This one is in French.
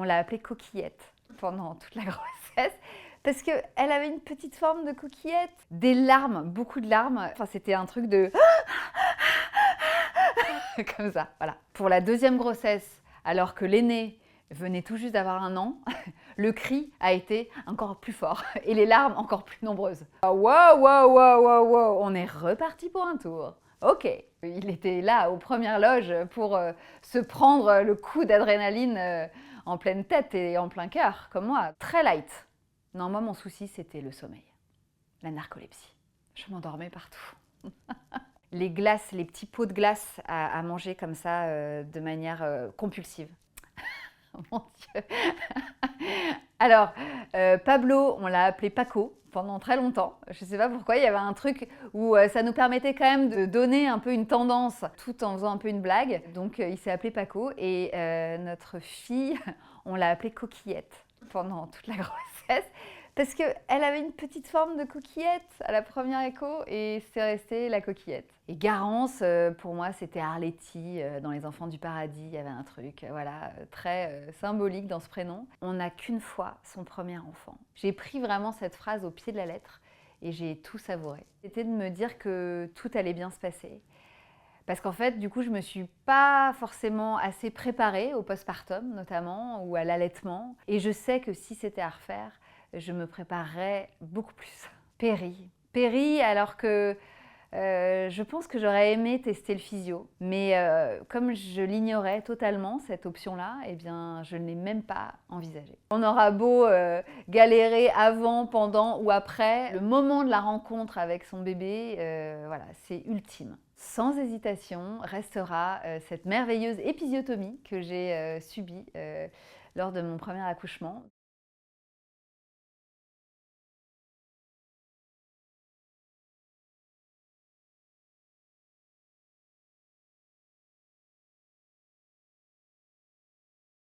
on l'a appelée coquillette pendant toute la grossesse. Parce qu'elle avait une petite forme de coquillette. Des larmes, beaucoup de larmes. Enfin, c'était un truc de... comme ça, voilà. Pour la deuxième grossesse, alors que l'aîné venait tout juste d'avoir 1 an, le cri a été encore plus fort et les larmes encore plus nombreuses. Wow, wow, wow, wow, wow, on est reparti pour un tour. Ok, il était là aux premières loges pour se prendre le coup d'adrénaline en pleine tête et en plein cœur, comme moi. Très light. Non, moi, mon souci, c'était le sommeil, la narcolepsie. Je m'endormais partout. Les glaces, les petits pots de glace à manger comme ça de manière compulsive. Mon Dieu. Alors, Pablo, on l'a appelé Paco pendant très longtemps. Je ne sais pas pourquoi, il y avait un truc où ça nous permettait quand même de donner un peu une tendance tout en faisant un peu une blague. Donc, il s'est appelé Paco et notre fille, on l'a appelée Coquillette pendant toute la grossesse. Parce qu'elle avait une petite forme de coquillette à la première écho et c'est resté la coquillette. Et Garance, pour moi, c'était Arletty dans Les Enfants du Paradis. Il y avait un truc voilà, très symbolique dans ce prénom. On n'a qu'une fois son premier enfant. J'ai pris vraiment cette phrase au pied de la lettre et j'ai tout savouré. C'était de me dire que tout allait bien se passer. Parce qu'en fait, du coup, je ne me suis pas forcément assez préparée au postpartum, notamment, ou à l'allaitement. Et je sais que si c'était à refaire, je me préparerais beaucoup plus. Péri, alors que je pense que j'aurais aimé tester le physio. Mais comme je l'ignorais totalement, cette option-là, eh bien, je ne l'ai même pas envisagée. On aura beau galérer avant, pendant ou après, le moment de la rencontre avec son bébé, voilà, c'est ultime. Sans hésitation, restera cette merveilleuse épisiotomie que j'ai subie lors de mon premier accouchement.